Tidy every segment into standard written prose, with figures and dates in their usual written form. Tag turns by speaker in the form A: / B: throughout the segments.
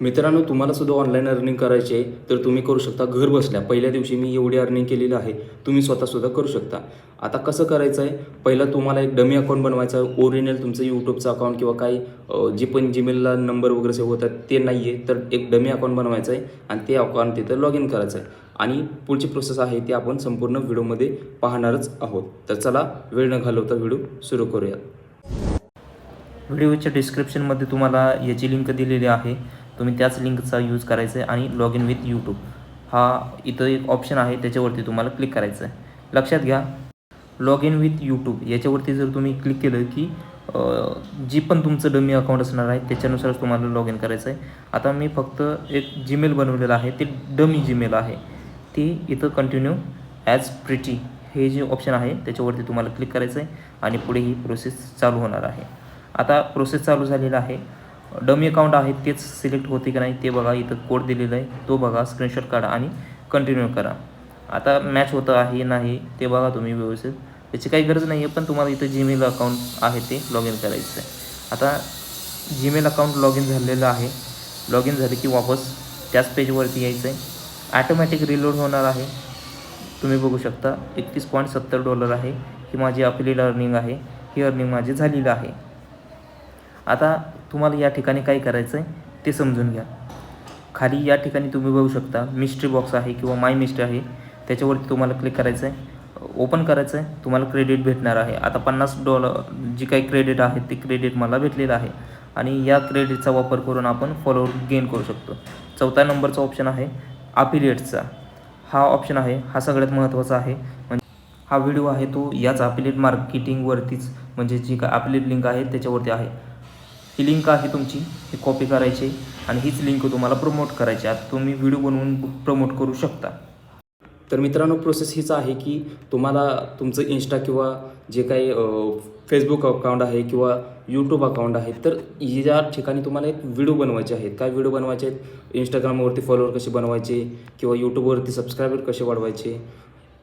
A: मित्रांनो, तुम्हाला सुद्धा ऑनलाईन अर्निंग करायची आहे तर तुम्ही करू शकता घर बसल्या. पहिल्या दिवशी मी एवढी अर्निंग केलेली आहे, तुम्ही स्वतःसुद्धा करू शकता. आता कसं करायचं आहे, पहिलं तुम्हाला एक डमी अकाउंट बनवायचं आहे. ओरिजिनल तुमचं यूट्यूबचं अकाउंट किंवा काही जे पण जीमेलला नंबर वगैरे सेव्ह होतात ते नाही आहे, तर एक डमी अकाउंट बनवायचं आहे आणि ते अकाउंट तिथं लॉग इन करायचं आहे. आणि पुढची प्रोसेस आहे ती आपण संपूर्ण व्हिडिओमध्ये पाहणारच आहोत. तर चला वेळ न घालवता व्हिडिओ सुरू करूया.
B: व्हिडिओच्या डिस्क्रिप्शनमध्ये तुम्हाला याची लिंक दिलेली आहे. तुम्ही त्याच लिंकचा यूज करायचा आहे आणि लॉग इन विथ यूट्यूब हा इथं एक ऑप्शन आहे, त्याच्यावरती तुम्हाला क्लिक करायचं आहे. लक्षात घ्या, लॉग इन विथ यूट्यूब याच्यावरती जर तुम्ही क्लिक केलं की जी पण तुमचं डमी अकाउंट असणार आहे त्याच्यानुसारच तुम्हाला लॉग इन करायचं आहे. आता मी फक्त एक जीमेल बनवलेलं आहे, ते डमी जीमेल आहे. ती इथं कंटिन्यू ॲज प्रिटी हे जे ऑप्शन आहे त्याच्यावरती तुम्हाला क्लिक करायचं आहे आणि पुढे ही प्रोसेस चालू होणार आहे. आता प्रोसेस चालू झालेला आहे. डमी अकाउंट आहे तेच सिलेक्ट होते की नाही ते बघा, इथं कोड दिलेला आहे तो बघा, स्क्रीनशॉट काढा आणि कंटिन्यू करा. आता मॅच होतं आहे नाही ते बघा तुम्ही व्यवस्थित, त्याची काही गरज नाही आहे, पण तुम्हाला इथं जीमेल अकाउंट आहे ते लॉग इन करायचं आहे. आता जीमेल अकाउंट लॉग इन झालेलं आहे. लॉग इन झाले की वापस त्याच पेजवरती यायचं आहे. ॲटोमॅटिक रिलोड होणार आहे. तुम्ही बघू शकता $31.70 आहे. ही माझी अफिलिएट अर्निंग आहे. ही अर्निंग माझी झालेली आहे. आता तुम्हाला या ठिकाणी काय करायचं आहे ते समजून घ्या. खाली या ठिकाणी तुम्ही बघू शकता मिस्ट्री बॉक्स आहे किंवा माय मिस्ट्री आहे, त्याच्यावरती तुम्हाला क्लिक करायचं आहे. ओपन करायचं आहे. तुम्हाला क्रेडिट भेटणार आहे. आता $50 जी काही क्रेडिट आहे ते क्रेडिट मला भेटलेलं आहे आणि या क्रेडिटचा वापर करून आपण फॉलोअर गेन करू शकतो. 4थ्या नंबरचा ऑप्शन आहे अफिलिएटचा. हा ऑप्शन आहे, हा सगळ्यात महत्त्वाचा आहे. म्हणजे हा व्हिडिओ आहे तो याच अफिलिएट मार्केटिंगवरतीच, म्हणजे जी काय अफिलिएट लिंक आहे त्याच्यावरती आहे. ही लिंक आहे तुमची, ही कॉपी करायची आणि हीच लिंक तुम्हाला प्रमोट करायची. आता तुम्ही व्हिडिओ बनवून प्रमोट करू शकता.
A: तर मित्रांनो, प्रोसेस हीच आहे की तुम्हाला तुमचं इंस्टा किंवा जे काही फेसबुक अकाउंट आहे किंवा यूट्यूब अकाउंट आहे, तर या ठिकाणी तुम्हाला एक व्हिडिओ बनवायचे आहेत. काय व्हिडिओ बनवायचे आहेत? इंस्टाग्रामवरती फॉलोअर कसे बनवायचे किंवा यूट्यूबवरती सबस्क्रायबर कसे वाढवायचे,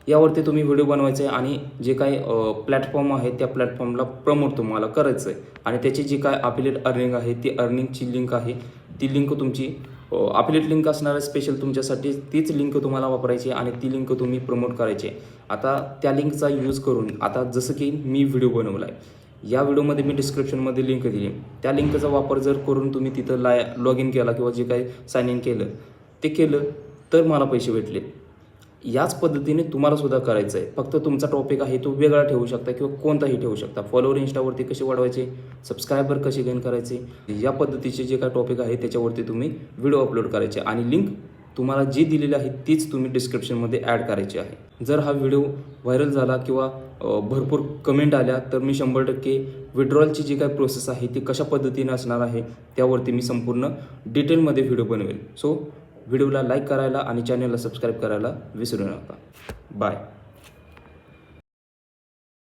A: यावरती तुम्ही व्हिडिओ बनवायचे आणि जे काही प्लॅटफॉर्म आहे त्या प्लॅटफॉर्मला प्रमोट तुम्हाला करायचं आहे. आणि त्याची जी काय अफिलिएट अर्निंग आहे ती अर्निंगची लिंक आहे, ती लिंक तुमची अफिलिएट लिंक असणार आहे स्पेशल तुमच्यासाठी. तीच लिंक तुम्हाला वापरायची आणि ती लिंक तुम्ही प्रमोट करायची. आता त्या लिंकचा यूज करून, आता जसं की मी व्हिडिओ बनवला आहे, या व्हिडिओमध्ये मी डिस्क्रिप्शनमध्ये लिंक दिली, त्या लिंकचा वापर जर करून तुम्ही तिथं लॉग इन केला किंवा जे काही साइन इन केलं ते केलं तर मला पैसे भेटले. याच पद्धतीने तुम्हालासुद्धा करायचं आहे. फक्त तुमचा टॉपिक आहे तो वेगळा ठेवू शकता किंवा कोणताही ठेवू शकता. फॉलोअर इंस्टावरती कसे वाढवायचे, सबस्क्रायबर कसे गेन करायचे, या पद्धतीचे जे काय टॉपिक आहे त्याच्यावरती तुम्ही व्हिडिओ अपलोड करायचे आणि लिंक तुम्हाला जी दिलेली आहे तीच तुम्ही डिस्क्रिप्शनमध्ये ॲड करायची आहे. जर हा व्हिडिओ व्हायरल झाला किंवा भरपूर कमेंट आल्या तर मी 100% विड्रॉलची जी काय प्रोसेस आहे ती कशा पद्धतीने असणार आहे त्यावरती मी संपूर्ण डिटेलमध्ये व्हिडिओ बनवेल. सो व्हिडिओला लाईक करायला आणि चॅनलला सबस्क्राईब करायला विसरू नका. बाय.